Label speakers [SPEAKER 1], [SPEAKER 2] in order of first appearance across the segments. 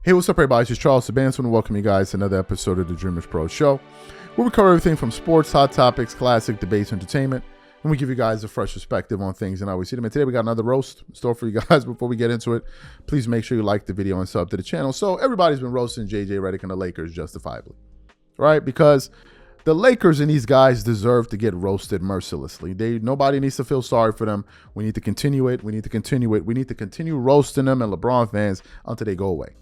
[SPEAKER 1] Hey, what's up, everybody? This is Charles Sabanson, and welcome you guys to another episode of the Dreamers Pro Show, where we cover everything from sports, hot topics, classic debates, entertainment, and we give you guys a fresh perspective on things and how we see them. And today we got another roast in store for you guys. Before we get into it, please make sure you like the video and sub to the channel. So everybody's been roasting JJ Redick and the Lakers justifiably, right? Because the Lakers and these guys deserve to get roasted mercilessly. Nobody needs to feel sorry for them. We need to continue it. We need to continue it. We need to continue roasting them and LeBron fans until they go away.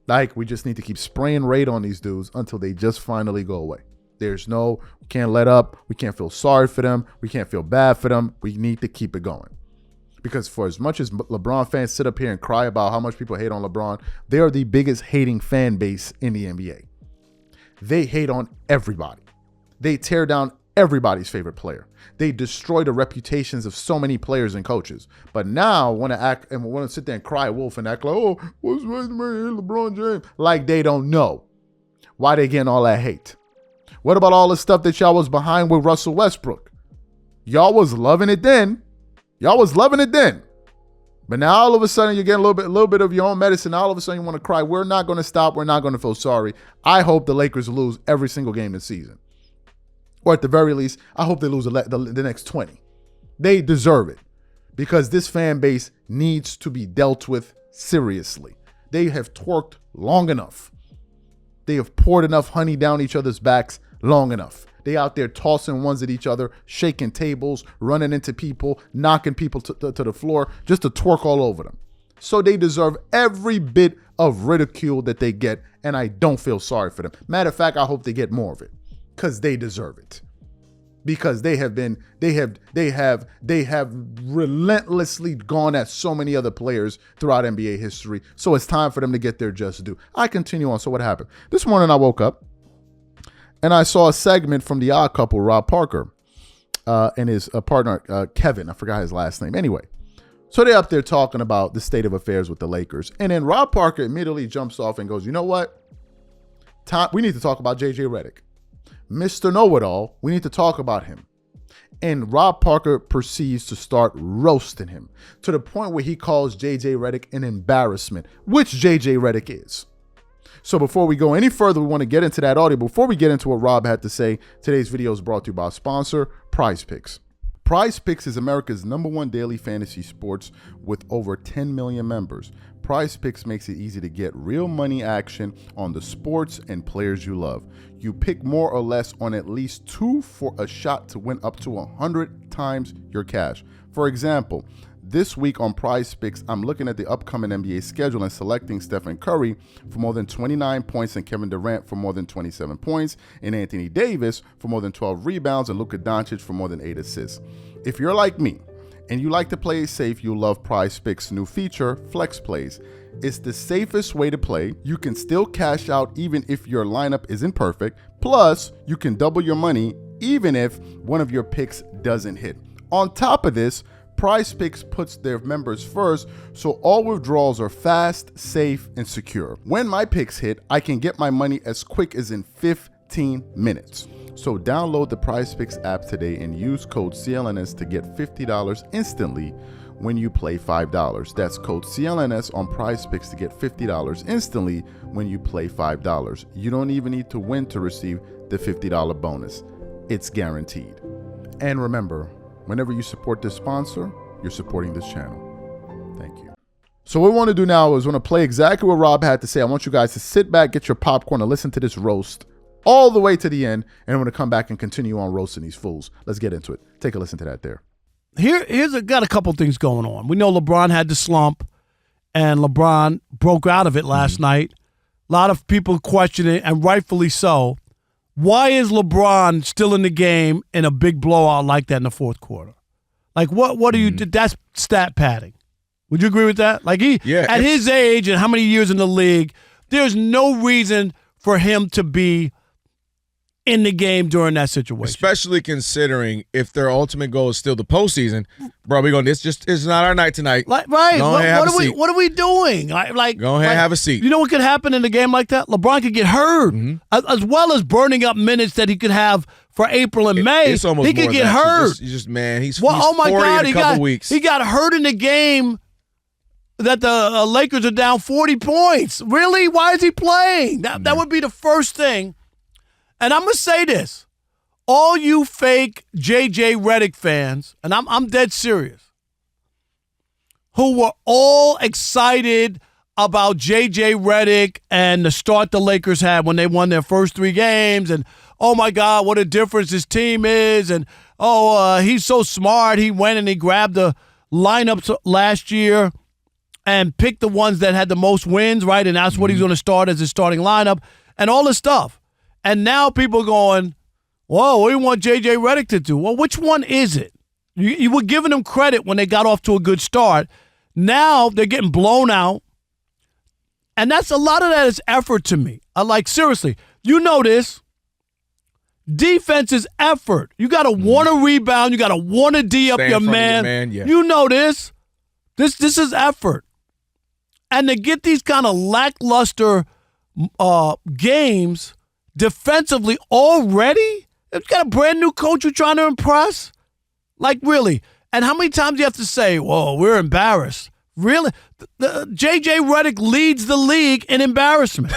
[SPEAKER 1] Like, we just need to keep spraying raid on these dudes until they just finally go away. We can't let up. We can't feel sorry for them. We can't feel bad for them. We need to keep it going. Because for as much as LeBron fans sit up here and cry about how much people hate on LeBron, they are the biggest hating fan base in the NBA. They hate on everybody. They tear down everybody's favorite player. They destroy the reputations of so many players and coaches. But now want to sit there and cry wolf and act like, oh, what's LeBron James? Like they don't know why they getting all that hate. What about all the stuff that y'all was behind with Russell Westbrook? Y'all was loving it then. But now all of a sudden you're getting a little bit of your own medicine. All of a sudden you want to cry. We're not going to stop. We're not going to feel sorry. I hope the Lakers lose every single game this season. Or at the very least, I hope they lose the next 20. They deserve it because this fan base needs to be dealt with seriously. They have twerked long enough. They have poured enough honey down each other's backs long enough. They out there tossing ones at each other, shaking tables, running into people, knocking people to the floor just to twerk all over them. So they deserve every bit of ridicule that they get, and I don't feel sorry for them. Matter of fact, I hope they get more of it. Because they deserve it. Because they have relentlessly gone at so many other players throughout NBA history. So it's time for them to get their just due. I continue on. So what happened? This morning I woke up and I saw a segment from the Odd Couple, Rob Parker, and his partner, Kevin. I forgot his last name. Anyway, so they're up there talking about the state of affairs with the Lakers. And then Rob Parker immediately jumps off and goes, you know what? We need to talk about JJ Redick. Mr. Know-It-All, we need to talk about him. And Rob Parker proceeds to start roasting him to the point where he calls JJ Redick an embarrassment, which JJ Redick is. So before we go any further, we want to get into that audio. Before we get into what Rob had to say, today's video is brought to you by our sponsor, Prize Picks. Prize Picks is America's #1 daily fantasy sports with over 10 million members. Prize Picks makes it easy to get real money action on the sports and players you love. You pick more or less on at least 2 for a shot to win up to 100 times your cash. For example, this week on Prize Picks, I'm looking at the upcoming NBA schedule and selecting Stephen Curry for more than 29 points and Kevin Durant for more than 27 points and Anthony Davis for more than 12 rebounds and Luka Doncic for more than 8 assists. If you're like me and you like to play it safe, you'll love Prize Picks' new feature, Flex Plays. It's the safest way to play. You can still cash out even if your lineup isn't perfect. Plus, you can double your money even if one of your picks doesn't hit. On top of this, Prize Picks puts their members first, so all withdrawals are fast, safe, and secure. When my picks hit, I can get my money as quick as in 15 minutes. So download the Prize Picks app today and use code CLNS to get $50 instantly when you play $5. That's code CLNS on Prize Picks to get $50 instantly when you play $5. You don't even need to win to receive the $50 bonus. It's guaranteed. And remember, whenever you support this sponsor, you're supporting this channel. Thank you. So what we want to do now is we want to play exactly what Rob had to say. I want you guys to sit back, get your popcorn, and listen to this roast all the way to the end, and I'm going to come back and continue on roasting these fools. Let's get into it. Take a listen to that there.
[SPEAKER 2] Got a couple things going on. We know LeBron had the slump, and LeBron broke out of it last night. A lot of people questioning, and rightfully so, why is LeBron still in the game in a big blowout like that in the fourth quarter? Like, what do you do? That's stat padding. Would you agree with that? Like, at his age and how many years in the league, there's no reason for him to be in the game during that situation.
[SPEAKER 3] Especially considering if their ultimate goal is still the postseason, bro, it's not our night tonight.
[SPEAKER 2] Right. What are we doing? Go ahead and
[SPEAKER 3] have a seat.
[SPEAKER 2] You know what could happen in a game like that? LeBron could get hurt, as well as burning up minutes that he could have for April and May.
[SPEAKER 3] It's almost
[SPEAKER 2] he could get hurt.
[SPEAKER 3] He's
[SPEAKER 2] oh my God,
[SPEAKER 3] in a couple weeks.
[SPEAKER 2] He got hurt in the game that the Lakers are down 40 points. Really? Why is he playing? That would be the first thing. And I'm going to say this. All you fake J.J. Redick fans, and I'm dead serious, who were all excited about J.J. Redick and the start the Lakers had when they won their first 3 games, and oh my God, what a difference his team is, and he's so smart. He went and he grabbed the lineups last year and picked the ones that had the most wins, right? And that's what he's going to start as his starting lineup and all this stuff. And now people are going, whoa, what do you want J.J. Redick to do? Well, which one is it? You were giving them credit when they got off to a good start. Now they're getting blown out. And that's a lot of that is effort to me. Seriously, you know this. Defense is effort. You got to want to rebound. You got to want to D up your man.
[SPEAKER 3] Yeah.
[SPEAKER 2] You know this. This is effort. And to get these kind of lackluster games defensively already, you've got a brand new coach you're trying to impress? Really? And how many times do you have to say, whoa, we're embarrassed? Really? J.J. Redick leads the league in embarrassment.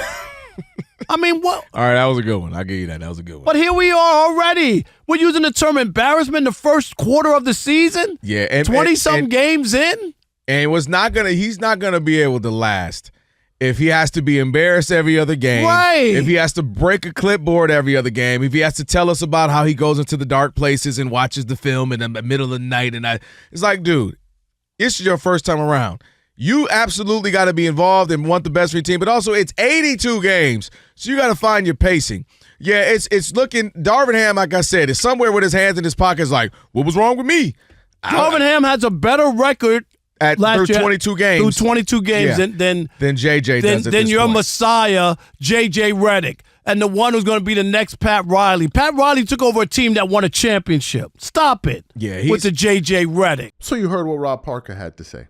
[SPEAKER 2] I mean, what?
[SPEAKER 3] All right, that was a good one. I'll give you that. That was a good one.
[SPEAKER 2] But here we are already. We're using the term embarrassment in the first quarter of the season?
[SPEAKER 3] Yeah. And
[SPEAKER 2] 20-some games in?
[SPEAKER 3] And he's not gonna be able to last if he has to be embarrassed every other game.
[SPEAKER 2] Right.
[SPEAKER 3] If he has to break a clipboard every other game. If he has to tell us about how he goes into the dark places and watches the film in the middle of the night. It's like, dude, it's your first time around. You absolutely got to be involved and want the best for your team, but also it's 82 games, so you got to find your pacing. Yeah, it's looking – Darvin Ham, like I said, is somewhere with his hands in his pockets like, what was wrong with me?
[SPEAKER 2] Darvin Ham has a better record
[SPEAKER 3] through 22 games.
[SPEAKER 2] Through 22 games than
[SPEAKER 3] JJ does at
[SPEAKER 2] than
[SPEAKER 3] this
[SPEAKER 2] your
[SPEAKER 3] point.
[SPEAKER 2] Messiah, J.J. Redick, and the one who's going to be the next Pat Riley. Pat Riley took over a team that won a championship. Stop it with the J.J. Redick.
[SPEAKER 1] So you heard what Rob Parker had to say.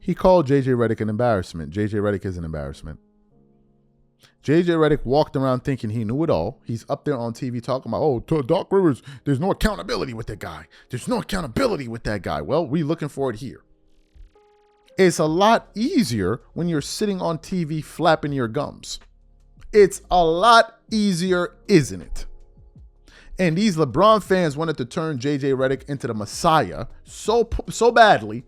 [SPEAKER 1] He called J.J. Redick an embarrassment. J.J. Redick is an embarrassment. J.J. Redick walked around thinking he knew it all. He's up there on TV talking about, Doc Rivers, there's no accountability with that guy. There's no accountability with that guy. Well, we're looking for it here. It's a lot easier when you're sitting on TV flapping your gums. It's a lot easier, isn't it? And these LeBron fans wanted to turn J.J. Redick into the Messiah so badly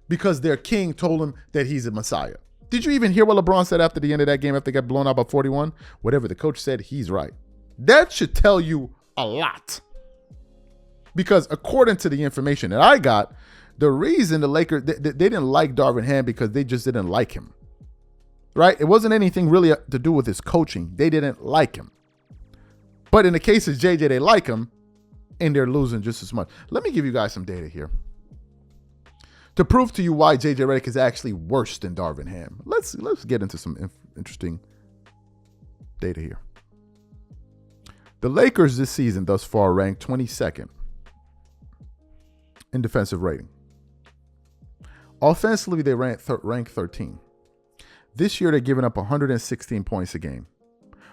[SPEAKER 1] because their king told him that he's a Messiah. Did you even hear what LeBron said after the end of that game after they got blown out by 41? Whatever the coach said, he's right. That should tell you a lot. Because according to the information that I got, the reason the Lakers, they didn't like Darvin Ham because they just didn't like him. Right? It wasn't anything really to do with his coaching. They didn't like him. But in the case of JJ, they like him, and they're losing just as much. Let me give you guys some data here to prove to you why JJ Redick is actually worse than Darvin Ham. Let's get into some interesting data here. The Lakers this season thus far ranked 22nd in defensive rating. Offensively, they ranked 13. This year, they're giving up 116 points a game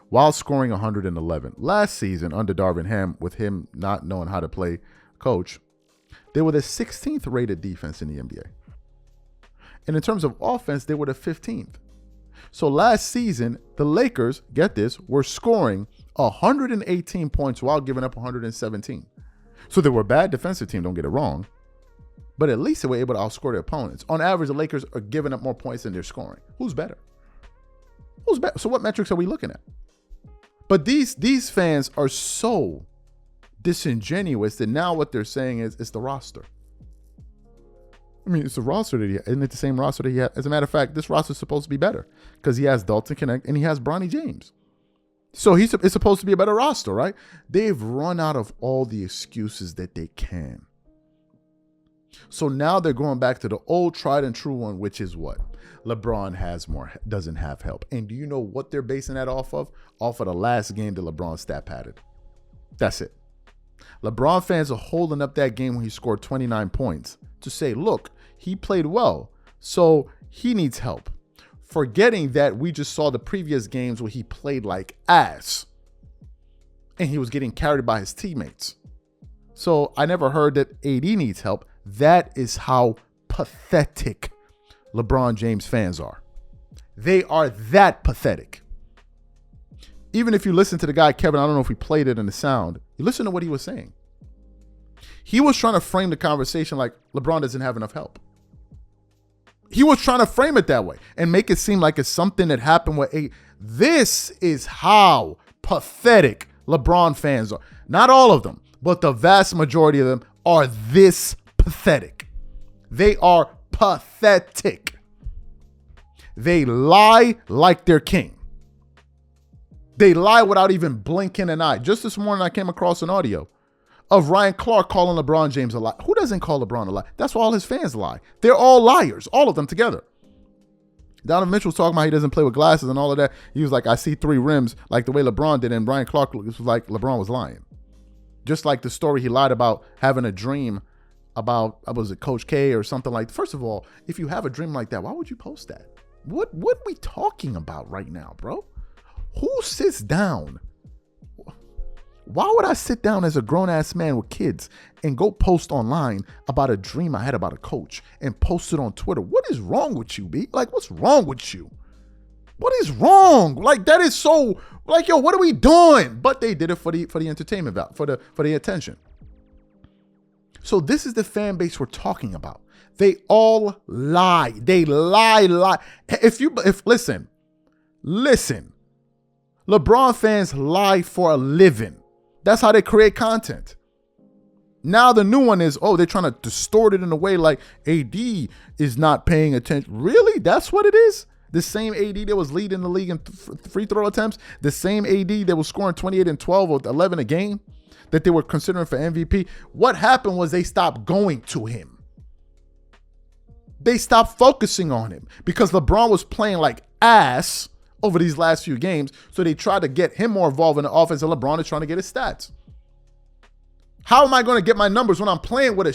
[SPEAKER 1] while scoring 111. Last season, under Darvin Ham, with him not knowing how to play coach, they were the 16th rated defense in the NBA. And in terms of offense, they were the 15th. So last season, the Lakers, get this, were scoring 118 points while giving up 117. So they were a bad defensive team, don't get it wrong. But at least they were able to outscore their opponents. On average, the Lakers are giving up more points than they're scoring. Who's better? Who's better? So what metrics are we looking at? But these fans are so disingenuous that now what they're saying is it's the roster. I mean, it's the roster that he had. Isn't it the same roster that he had? As a matter of fact, this roster is supposed to be better because he has Dalton Connect and he has Bronny James. So it's supposed to be a better roster, right? They've run out of all the excuses that they can. So now they're going back to the old tried and true one, which is what? LeBron doesn't have help. And do you know what they're basing that off of? Off of the last game that LeBron stat padded. That's it. LeBron fans are holding up that game when he scored 29 points to say, look, he played well, so he needs help. Forgetting that we just saw the previous games where he played like ass and he was getting carried by his teammates. So I never heard that AD needs help. That is how pathetic LeBron James fans are. They are that pathetic. Even if you listen to the guy, Kevin, I don't know if we played it in the sound, you listen to what he was saying. He was trying to frame the conversation like LeBron doesn't have enough help. He was trying to frame it that way and make it seem like it's something that happened with This is how pathetic LeBron fans are. Not all of them, but the vast majority of them are this pathetic. They are pathetic. They lie like they're king. They lie without even blinking an eye. Just this morning, I came across an audio of Ryan Clark calling LeBron James a lie. Who doesn't call LeBron a lie? That's why all his fans lie. They're all liars, all of them together. Donovan Mitchell was talking about he doesn't play with glasses and all of that. He was like, I see 3 rims like the way LeBron did. And Ryan Clark was like, LeBron was lying. Just like the story he lied about having a dream about, was it Coach K or something like that. First of all, if you have a dream like that, why would you post that? What are we talking about right now, bro? Who sits down? Why would I sit down as a grown-ass man with kids and go post online about a dream I had about a coach and post it on Twitter? What is wrong with you, B? Like, what's wrong with you? What is wrong? Like, that is so, like, yo, what are we doing? But they did it for the entertainment value, for the attention. So this is the fan base we're talking about. They all lie. They lie. Listen. LeBron fans lie for a living. That's how they create content. Now the new one is, they're trying to distort it in a way like AD is not paying attention. Really? That's what it is? The same AD that was leading the league in free throw attempts, the same AD that was scoring 28 and 12 or 11 a game that they were considering for MVP. What happened was they stopped going to him. They stopped focusing on him because LeBron was playing like ass over these last few games, so they tried to get him more involved in the offense, and LeBron is trying to get his stats. How am I going to get my numbers when I'm playing with a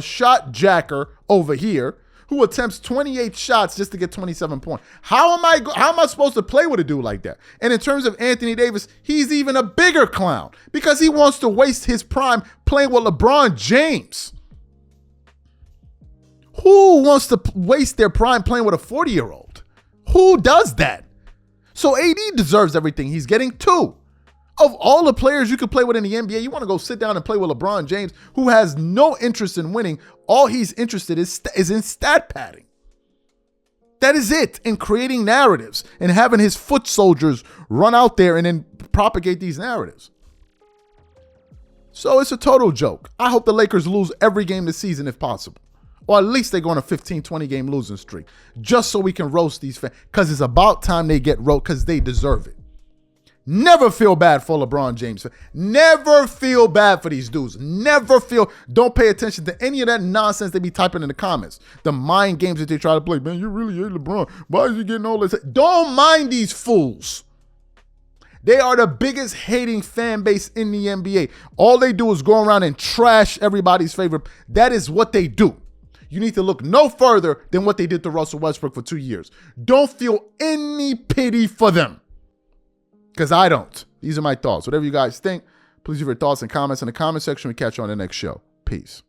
[SPEAKER 1] shot jacker over here who attempts 28 shots just to get 27 points? How am I supposed to play with a dude like that? And in terms of Anthony Davis, he's even a bigger clown because he wants to waste his prime playing with LeBron James. Who wants to waste their prime playing with a 40-year-old? Who does that? So AD deserves everything he's getting too. Of all the players you could play with in the NBA, you want to go sit down and play with LeBron James, who has no interest in winning. All he's interested is in stat padding. That is it, in creating narratives and having his foot soldiers run out there and then propagate these narratives. So it's a total joke. I hope the Lakers lose every game this season if possible. Or at least they go on a 15-20 game losing streak, just so we can roast these fans, because it's about time they get roasted, because they deserve it. Never feel bad for LeBron James. Never feel bad for these dudes. Don't pay attention to any of that nonsense they be typing in the comments. The mind games that they try to play. Man, you really hate LeBron. Why is he getting all this? Don't mind these fools. They are the biggest hating fan base in the NBA. All they do is go around and trash everybody's favorite. That is what they do. You need to look no further than what they did to Russell Westbrook for 2 years. Don't feel any pity for them. Because I don't. These are my thoughts. Whatever you guys think, please leave your thoughts and comments in the comment section. We catch you on the next show. Peace.